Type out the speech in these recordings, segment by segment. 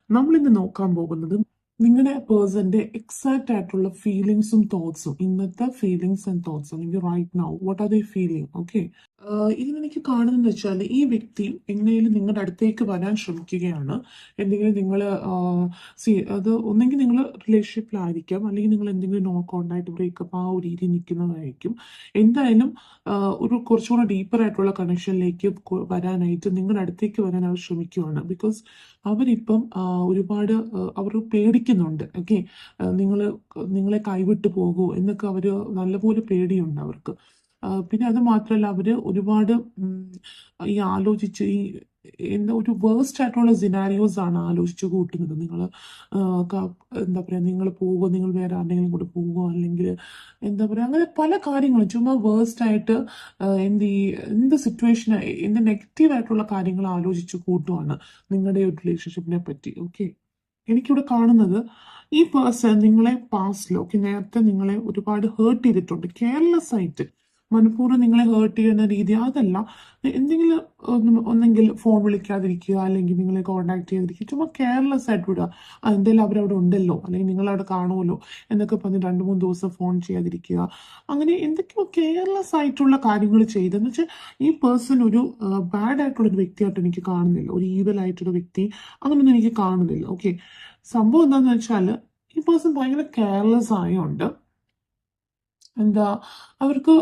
നമ്മളിന്ന് നോക്കാൻ പോകുന്നത് നിങ്ങളുടെ പേഴ്സന്റെ എക്സാക്റ്റ് ആയിട്ടുള്ള ഫീലിങ്സും തോട്ട്സും, ഇന്നത്തെ ഫീലിങ്സ് ആൻഡ് തോട്ട്സ് അല്ലെങ്കിൽ right now what are they feeling. Okay, ഇതിനെനിക്ക് കാണുന്നതെന്ന് വെച്ചാൽ ഈ വ്യക്തി എങ്ങനെയും നിങ്ങളുടെ അടുത്തേക്ക് വരാൻ ശ്രമിക്കുകയാണ്. എന്തെങ്കിലും നിങ്ങൾ അത് ഒന്നെങ്കിൽ നിങ്ങൾ റിലേഷൻഷിപ്പിലായിരിക്കാം, അല്ലെങ്കിൽ നിങ്ങൾ എന്തെങ്കിലും നോ കോണ്ടാക്ട് ബ്രേക്കപ്പ് ആ ഒരു രീതി നിൽക്കുന്നതായിരിക്കും. എന്തായാലും ഒരു കുറച്ചുകൂടെ ഡീപ്പർ ആയിട്ടുള്ള കണക്ഷനിലേക്ക് വരാനായിട്ട് നിങ്ങളുടെ അടുത്തേക്ക് വരാൻ അവർ ശ്രമിക്കുകയാണ്. ബിക്കോസ് അവരിപ്പം ഒരുപാട് അവർ പേടിക്കുന്നുണ്ട്. ഓക്കെ, നിങ്ങൾ നിങ്ങളെ കൈവിട്ട് പോകുമോ എന്നൊക്കെ അവർ നല്ലപോലെ പേടിയുണ്ട് അവർക്ക്. പിന്നെ അത് മാത്രമല്ല അവർ ഒരുപാട് ഈ ആലോചിച്ച് ഈ എന്താ ഒരു വേഴ്സ്റ്റ് ആയിട്ടുള്ള സിനാരിയോസ് ആണ് ആലോചിച്ച് കൂട്ടുന്നത്. നിങ്ങൾ എന്താ പറയുക, നിങ്ങൾ പോകുമോ, നിങ്ങൾ വേറെ ആരുടെങ്കിലും കൂടെ പോകുമോ, അല്ലെങ്കിൽ എന്താ പറയുക, അങ്ങനെ പല കാര്യങ്ങളും ചുമ്മാ വേഴ്സ്റ്റ് ആയിട്ട് എന്ത് സിറ്റുവേഷൻ, എന്ത് നെഗറ്റീവ് ആയിട്ടുള്ള കാര്യങ്ങൾ ആലോചിച്ച് കൂട്ടുവാണ് നിങ്ങളുടെ ഒരു റിലേഷൻഷിപ്പിനെ പറ്റി. ഓക്കെ, എനിക്കിവിടെ കാണുന്നത് ഈ പേഴ്സൺ നിങ്ങളെ പാസ്റ്റിൽ, ഓക്കെ, നേരത്തെ നിങ്ങളെ ഒരുപാട് ഹേർട്ട് ചെയ്തിട്ടുണ്ട്. കെയർലെസ് ആയിട്ട് മനഃപൂർവ്വം നിങ്ങളെ ഹേർട്ട് ചെയ്യുന്ന രീതി അതല്ല. എന്തെങ്കിലും ഒന്നെങ്കിൽ ഫോൺ വിളിക്കാതിരിക്കുക, അല്ലെങ്കിൽ നിങ്ങളെ കോൺടാക്ട് ചെയ്തിരിക്കുക, ചുമ്മാ കെയർലെസ് ആയിട്ട് വിടുക. എന്തായാലും അവരവിടെ ഉണ്ടല്ലോ, അല്ലെങ്കിൽ നിങ്ങളവിടെ കാണുമല്ലോ എന്നൊക്കെ പറഞ്ഞ് 2-3 ദിവസം ഫോൺ ചെയ്യാതിരിക്കുക. അങ്ങനെ എന്തൊക്കെയോ കെയർലെസ് ആയിട്ടുള്ള കാര്യങ്ങൾ ചെയ്തെന്ന് വെച്ചാൽ ഈ പേഴ്സൺ ഒരു ബാഡ് ആയിട്ടുള്ള ഒരു വ്യക്തിയായിട്ട് എനിക്ക് കാണുന്നില്ല, ഒരു ഈവൽ ആയിട്ടൊരു വ്യക്തി അങ്ങനെയൊന്നും എനിക്ക് കാണുന്നില്ല. ഓക്കെ, സംഭവം എന്താണെന്ന് വെച്ചാൽ ഈ പേഴ്സൺ ഭയങ്കര കെയർലെസ് ആയതുകൊണ്ട് എന്താ അവർക്ക്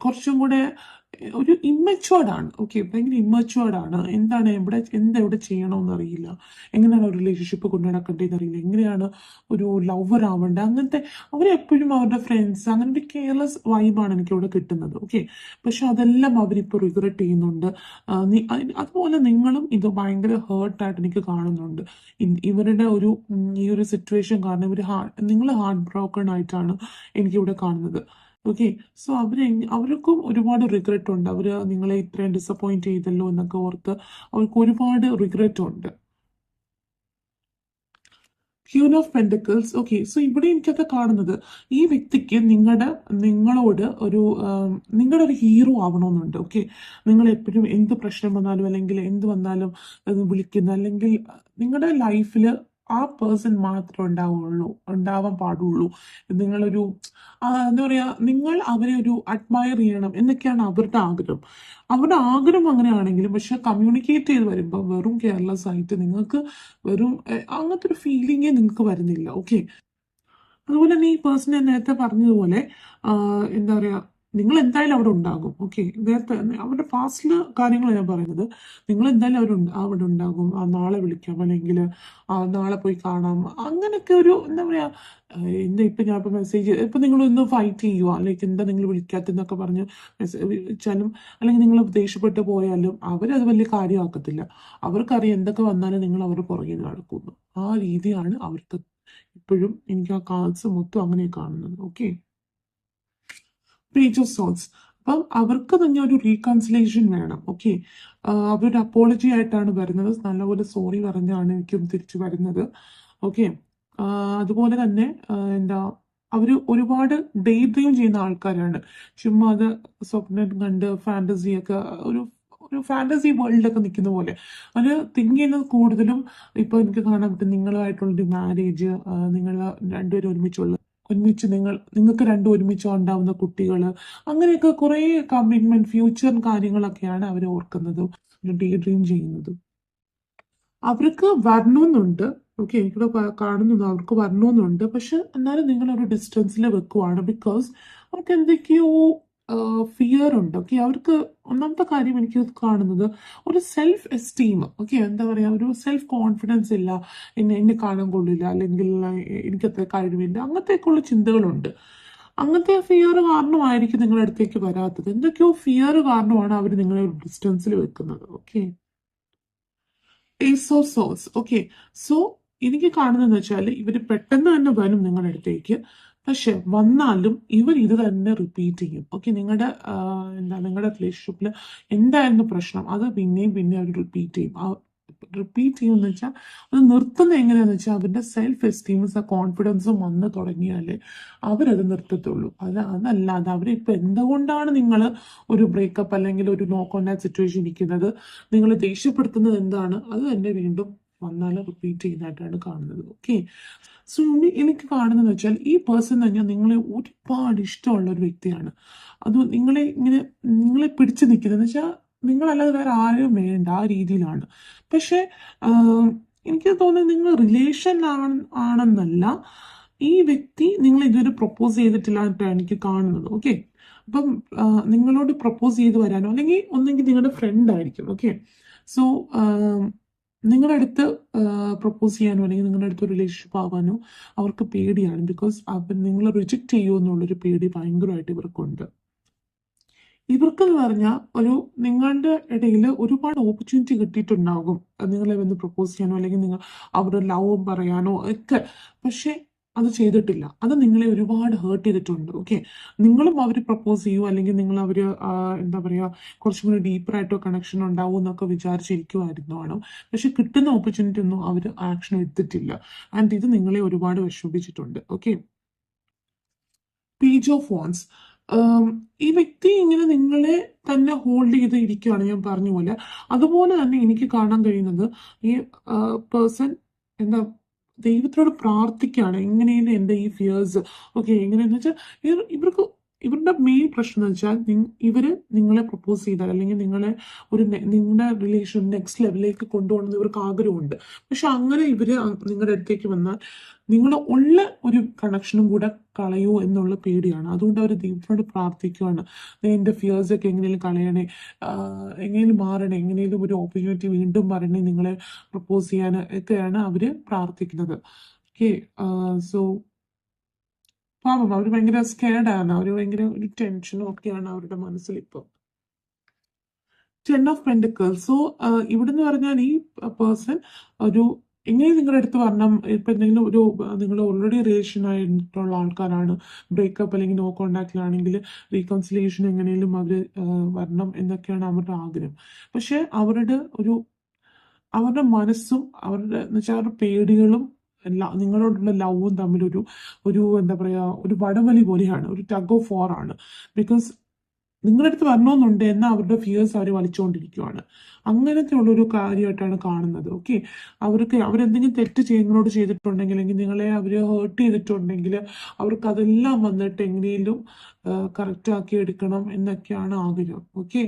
കുറച്ചും കൂടെ ഒരു ഇമ്മച്വേർഡ് ആണ്. ഓക്കെ, ഭയങ്കര ഇമ്മച്വേർഡ് ആണ്. എന്താണ് എവിടെ ചെയ്യണമെന്ന് അറിയില്ല, എങ്ങനെയാണ് ഒരു റിലേഷൻഷിപ്പ് കൊണ്ടു നടക്കേണ്ടതെന്ന് അറിയില്ല, എങ്ങനെയാണ് ഒരു ലവർ ആവേണ്ടത്, അങ്ങനത്തെ അവരെപ്പോഴും അവരുടെ ഫ്രണ്ട്സ് അങ്ങനെ ഒരു കെയർലെസ് വൈബാണ് എനിക്കിവിടെ കിട്ടുന്നത്. ഓക്കെ, പക്ഷെ അതെല്ലാം അവരിപ്പോൾ റിഗ്രറ്റ് ചെയ്യുന്നുണ്ട്. അതുപോലെ നിങ്ങളും ഇത് ഭയങ്കര ഹേർട്ടായിട്ട് എനിക്ക് കാണുന്നുണ്ട്. ഇവരുടെ ഈ ഒരു സിറ്റുവേഷൻ കാരണം നിങ്ങൾ ഹാർട്ട് ബ്രോക്കൺ ആയിട്ടാണ് എനിക്കിവിടെ കാണുന്നത്. ഓക്കെ, സോ അവർക്കും ഒരുപാട് റിഗ്രറ്റ് ഉണ്ട്. അവർ നിങ്ങളെ ഇത്രയും ഡിസപ്പോയിന്റ് ചെയ്തല്ലോ എന്നൊക്കെ ഓർത്ത് അവർക്ക് ഒരുപാട് റിഗ്രറ്റ് ഉണ്ട്. Queen of pentacles. Okay, so ഇവിടെ എനിക്കത് കാണുന്നത് ഈ വ്യക്തിക്ക് നിങ്ങളോട് നിങ്ങളുടെ ഒരു ഹീറോ ആവണമെന്നുണ്ട്. ഓക്കെ, നിങ്ങൾ എപ്പോഴും എന്ത് പ്രശ്നം വന്നാലും അല്ലെങ്കിൽ എന്ത് വന്നാലും അത് വിളിക്കുന്ന, അല്ലെങ്കിൽ നിങ്ങളുടെ ലൈഫിൽ ആ പേഴ്സൺ മാത്രമേ ഉണ്ടാവാൻ പാടുള്ളൂ. നിങ്ങളൊരു എന്താ പറയുക, നിങ്ങൾ അവരെ ഒരു അഡ്മയർ ചെയ്യണം എന്നൊക്കെയാണ് അവരുടെ ആഗ്രഹം. അവരുടെ ആഗ്രഹം അങ്ങനെയാണെങ്കിലും പക്ഷെ കമ്മ്യൂണിക്കേറ്റ് ചെയ്ത് വരുമ്പോൾ വെറും കെയർലെസ് ആയിട്ട് നിങ്ങൾക്ക് വെറും അങ്ങനത്തെ ഒരു ഫീലിംഗേ നിങ്ങൾക്ക് വരുന്നില്ല. ഓക്കെ, അതുപോലെ തന്നെ ഈ പേഴ്സൺ ഞാൻ നേരത്തെ പറഞ്ഞതുപോലെ എന്താ പറയുക, നിങ്ങൾ എന്തായാലും അവിടെ ഉണ്ടാകും. ഓക്കെ, നേരത്തെ അവരുടെ പാസ്റ്റില് കാര്യങ്ങൾ ഞാൻ പറയുന്നത്, നിങ്ങൾ എന്തായാലും അവിടെ ഉണ്ടാകും. നാളെ വിളിക്കാം, അല്ലെങ്കിൽ നാളെ പോയി കാണാം, അങ്ങനെയൊക്കെ ഒരു എന്താ പറയാ, ഇപ്പൊ ഞാൻ ഇപ്പൊ മെസ്സേജ് ഇപ്പൊ നിങ്ങളൊന്ന് ഫൈറ്റ് ചെയ്യുക, അല്ലെങ്കിൽ എന്താ നിങ്ങൾ വിളിക്കാത്തെന്നൊക്കെ പറഞ്ഞ് വെച്ചാലും, അല്ലെങ്കിൽ നിങ്ങൾ ദേഷ്യപ്പെട്ട് പോയാലും അവരത് വലിയ കാര്യമാക്കത്തില്ല. അവർക്കറിയാം എന്തൊക്കെ വന്നാലും നിങ്ങൾ അവരുടെ പുറകെ നടക്കുന്നു. ആ രീതിയാണ് അവർക്ക് ഇപ്പോഴും എനിക്ക് ആ കാർഡ്സ് മൊത്തം അങ്ങനെ കാണുന്നത്. Okay, page of souls. അപ്പം അവർക്ക് തന്നെ ഒരു റീകൺസിലേഷൻ വേണം. ഓക്കെ, അവരൊരു അപ്പോളജി ആയിട്ടാണ് വരുന്നത്, നല്ലപോലെ സോറി പറഞ്ഞാണ് എനിക്കും തിരിച്ചു വരുന്നത്. ഓക്കെ, അതുപോലെ തന്നെ എന്താ അവർ ഒരുപാട് ഡേ ഡ്രീം ചെയ്യുന്ന ആൾക്കാരാണ്. ചുമ്മാ അത് സ്വപ്നം കണ്ട് ഫാന്റസിയൊക്കെ ഒരു ഒരു ഫാന്റസി വേൾഡിലൊക്കെ നിൽക്കുന്ന പോലെ അവർ തിങ്ക് ചെയ്യുന്നത് കൂടുതലും. ഇപ്പൊ എനിക്ക് കാണാൻ പറ്റും നിങ്ങളുമായിട്ടുള്ളൊരു മാരേജ്, നിങ്ങൾ രണ്ടുപേരും നിങ്ങൾക്ക് രണ്ടും ഒരുമിച്ച് ഉണ്ടാവുന്ന കുട്ടികൾ, അങ്ങനെയൊക്കെ കുറേ കമ്മിറ്റ്മെന്റ് ഫ്യൂച്ചർ കാര്യങ്ങളൊക്കെയാണ് അവർ ഓർക്കുന്നത്, ഡേ ഡ്രീം ചെയ്യുന്നത്. അവർക്ക് വരണമെന്നുണ്ട്. ഓക്കെ, എനിക്കിവിടെ കാണുന്നത് അവർക്ക് വരണമെന്നുണ്ട്. പക്ഷെ എന്നാലും നിങ്ങളൊരു ഡിസ്റ്റൻസിൽ വെക്കുവാണ്. ബിക്കോസ് അവർക്ക് എന്തൊക്കെയോ ഫിയർ ഉണ്ട്. ഓക്കെ, അവർക്ക് ഒന്നാമത്തെ കാര്യം എനിക്ക് കാണുന്നത് ഒരു സെൽഫ് എസ്റ്റീം. ഓക്കെ, എന്താ പറയുക, ഒരു സെൽഫ് കോൺഫിഡൻസ് ഇല്ല, എന്നെ കാണാൻ കൊള്ളില്ല, അല്ലെങ്കിൽ എനിക്കത്ര കഴിവില്ല, അങ്ങനത്തെയൊക്കെയുള്ള ചിന്തകളുണ്ട്. അങ്ങനത്തെ ഫിയർ കാരണമായിരിക്കും നിങ്ങളുടെ അടുത്തേക്ക് വരാത്തത്. എന്തൊക്കെയോ ഫിയർ കാരണമാണ് അവർ നിങ്ങളെ ഒരു ഡിസ്റ്റൻസിൽ വെക്കുന്നത്. Okay, ace of souls. Okay, so എനിക്ക് കാണുന്നതെന്ന് വെച്ചാൽ ഇവർ പെട്ടെന്ന് തന്നെ വരും നിങ്ങളുടെ അടുത്തേക്ക്. പക്ഷെ വന്നാലും ഇവർ ഇത് തന്നെ റിപ്പീറ്റ് ചെയ്യും. ഓക്കെ, നിങ്ങളുടെ റിലേഷൻഷിപ്പിൽ എന്തായിരുന്നു പ്രശ്നം അത് പിന്നെയും പിന്നെ അവർ റിപ്പീറ്റ് ചെയ്യും. റിപ്പീറ്റ് ചെയ്യുമെന്ന് വെച്ചാൽ അത് നിർത്തുന്നത് എങ്ങനെയാന്ന് വെച്ചാൽ അവരുടെ സെൽഫ് എസ്റ്റീമും കോൺഫിഡൻസും വന്ന് തുടങ്ങിയാലേ അവരത് നിർത്തത്തുള്ളൂ. അതല്ലാതെ അവരിപ്പോൾ എന്തുകൊണ്ടാണ് നിങ്ങൾ ഒരു ബ്രേക്കപ്പ് അല്ലെങ്കിൽ ഒരു നോ കോണ്ടാക്ട് സിറ്റുവേഷൻ ഇരിക്കുന്നത്, നിങ്ങൾ ദേഷ്യപ്പെടുത്തുന്നത് എന്താണ്, അത് തന്നെ വീണ്ടും വന്നാൽ റിപ്പീറ്റ് ചെയ്യുന്നതായിട്ടാണ് കാണുന്നത്. ഓക്കെ, സോ എനിക്ക് കാണുന്നതെന്ന് വെച്ചാൽ ഈ പേഴ്സൺ തന്നെ നിങ്ങളെ ഒരുപാട് ഇഷ്ടമുള്ള ഒരു വ്യക്തിയാണ്. അത് നിങ്ങളെ പിടിച്ചു നിൽക്കുന്നതെന്ന് വെച്ചാൽ നിങ്ങളല്ലാതെ വേറെ ആരും വേണ്ട ആ രീതിയിലാണ്. പക്ഷെ എനിക്ക് തോന്നുന്നത് നിങ്ങൾ റിലേഷൻ ആണെന്നല്ല, ഈ വ്യക്തി നിങ്ങൾ ഇതുവരെ പ്രപ്പോസ് ചെയ്തിട്ടില്ല എന്നിട്ടാണ് എനിക്ക് കാണുന്നത്. ഓക്കെ, അപ്പം നിങ്ങളോട് പ്രപ്പോസ് ചെയ്ത് വരാനോ അല്ലെങ്കിൽ ഒന്നെങ്കിൽ നിങ്ങളുടെ ഫ്രണ്ട് ആയിരിക്കും. ഓക്കെ, സോ നിങ്ങളുടെ അടുത്ത് പ്രപ്പോസ് ചെയ്യാനോ അല്ലെങ്കിൽ നിങ്ങളുടെ അടുത്ത് റിലേഷൻഷിപ്പ് ആവാനോ അവർക്ക് പേടിയാണ്. ബിക്കോസ് അവർ നിങ്ങളെ റിജക്റ്റ് ചെയ്യുമോ എന്നുള്ളൊരു പേടി ഭയങ്കരമായിട്ട് ഇവർക്കുണ്ട്. ഇവർക്കെന്ന് പറഞ്ഞാൽ നിങ്ങളുടെ ഇടയിൽ ഒരുപാട് ഓപ്പർച്യൂണിറ്റി കിട്ടിയിട്ടുണ്ടാകും നിങ്ങളെ വന്ന് പ്രപ്പോസ് ചെയ്യാനോ അല്ലെങ്കിൽ അവരുടെ ലവ് പറയാനോ ഒക്കെ. പക്ഷെ അത് ചെയ്തിട്ടില്ല. അത് നിങ്ങളെ ഒരുപാട് ഹേർട്ട് ചെയ്തിട്ടുണ്ട്. ഓക്കെ, നിങ്ങളും അവർ പ്രപ്പോസ് ചെയ്യൂ അല്ലെങ്കിൽ നിങ്ങൾ അവർ എന്താ പറയുക കുറച്ചും കൂടി ഡീപ്പറായിട്ടോ കണക്ഷൻ ഉണ്ടാവും എന്നൊക്കെ വിചാരിച്ചിരിക്കുമായിരുന്നു. പക്ഷെ കിട്ടുന്ന ഓപ്പർച്യൂണിറ്റി ഒന്നും അവർ ആക്ഷൻ എടുത്തിട്ടില്ല. ആൻഡ് ഇത് നിങ്ങളെ ഒരുപാട് വിഷമിപ്പിച്ചിട്ടുണ്ട്. Okay, page of once. ഈ വ്യക്തി ഇങ്ങനെ നിങ്ങളെ തന്നെ ഹോൾഡ് ചെയ്ത് ഇരിക്കുകയാണ്, ഞാൻ പറഞ്ഞ പോലെ. അതുപോലെ തന്നെ എനിക്ക് കാണാൻ കഴിയുന്നത് ഈ പേഴ്സൺ എന്താ ദൈവത്തിനോട് പ്രാർത്ഥിക്കുകയാണ്, എങ്ങനെയാണ് എൻ്റെ ഈ ഫിയേഴ്സ്. ഓക്കെ, എങ്ങനെയാന്ന് വെച്ചാൽ ഇവരുടെ മെയിൻ പ്രശ്നം എന്ന് വെച്ചാൽ ഇവര് നിങ്ങളെ പ്രപ്പോസ് ചെയ്താൽ അല്ലെങ്കിൽ നിങ്ങളുടെ റിലേഷൻ നെക്സ്റ്റ് ലെവലിലേക്ക് കൊണ്ടുപോകണമെന്ന് ഇവർക്ക് ആഗ്രഹമുണ്ട്. പക്ഷെ അങ്ങനെ ഇവര് നിങ്ങളുടെ അടുത്തേക്ക് വന്നാൽ നിങ്ങളുടെ ഉള്ള ഒരു കണക്ഷനും കൂടെ കളയൂ എന്നുള്ള പേടിയാണ്. അതുകൊണ്ട് അവർ ദൈവത്തിനോട് പ്രാർത്ഥിക്കുകയാണ്, എൻ്റെ ഫിയേഴ്സ് ഒക്കെ എങ്ങനെയും കളയണേ, എങ്ങനെയും മാറണേ, എങ്ങനെയും ഒരു ഓപ്പർച്യൂണിറ്റി വീണ്ടും വരണേ നിങ്ങളെ പ്രപ്പോസ് ചെയ്യാൻ ഒക്കെയാണ് അവര് പ്രാർത്ഥിക്കുന്നത്. ഓക്കെ, സോ പാവം അവർ ഭയങ്കര സ്കേർഡാണ്, അവർ ഭയങ്കര ഒരു ടെൻഷനും ഒക്കെയാണ് അവരുടെ മനസ്സിൽ ഇപ്പോൾ. 10 ഓഫ് പെൻഡിക്കിൾസ്. സോ ഇവിടെന്ന് പറഞ്ഞാൽ ഈ പേഴ്സൺ എങ്ങനെ നിങ്ങളുടെ അടുത്ത് വരണം, ഇപ്പൊ എന്തെങ്കിലും നിങ്ങൾ ഓൾറെഡി റിലേഷൻ ആയിട്ടുള്ള ആൾക്കാരാണ്, ബ്രേക്കപ്പ് അല്ലെങ്കിൽ നോ കോണ്ടാക്റ്റിലാണെങ്കിൽ റീകൺസിലിയേഷൻ എങ്ങനെയും അവർ വരണം എന്നൊക്കെയാണ് അവരുടെ ആഗ്രഹം. പക്ഷെ അവരുടെ മനസ്സും എന്ന് വെച്ചാൽ അവരുടെ പേടികളും നിങ്ങളോടുള്ള ലവും തമ്മിൽ എന്താ പറയാ ഒരു വടംവലി പോലെയാണ്, ഒരു ടഗ് ഓഫ് വാർ ആണ്. ബിക്കോസ് നിങ്ങളുടെ അടുത്ത് വരണമെന്നുണ്ട് എന്നാൽ അവരുടെ ഫിയേഴ്സ് അവർ വലിച്ചുകൊണ്ടിരിക്കുകയാണ്. അങ്ങനത്തെ ഉള്ളൊരു കാര്യമായിട്ടാണ് കാണുന്നത്. ഓക്കെ, അവരെന്തെങ്കിലും തെറ്റ് നിങ്ങളോട് ചെയ്തിട്ടുണ്ടെങ്കിൽ അല്ലെങ്കിൽ നിങ്ങളെ അവർ ഹേർട്ട് ചെയ്തിട്ടുണ്ടെങ്കിൽ അവർക്ക് അതെല്ലാം വന്നിട്ട് എങ്ങനെയും കറക്റ്റ് ആക്കി എടുക്കണം എന്നൊക്കെയാണ് ആഗ്രഹം. ഓക്കെ.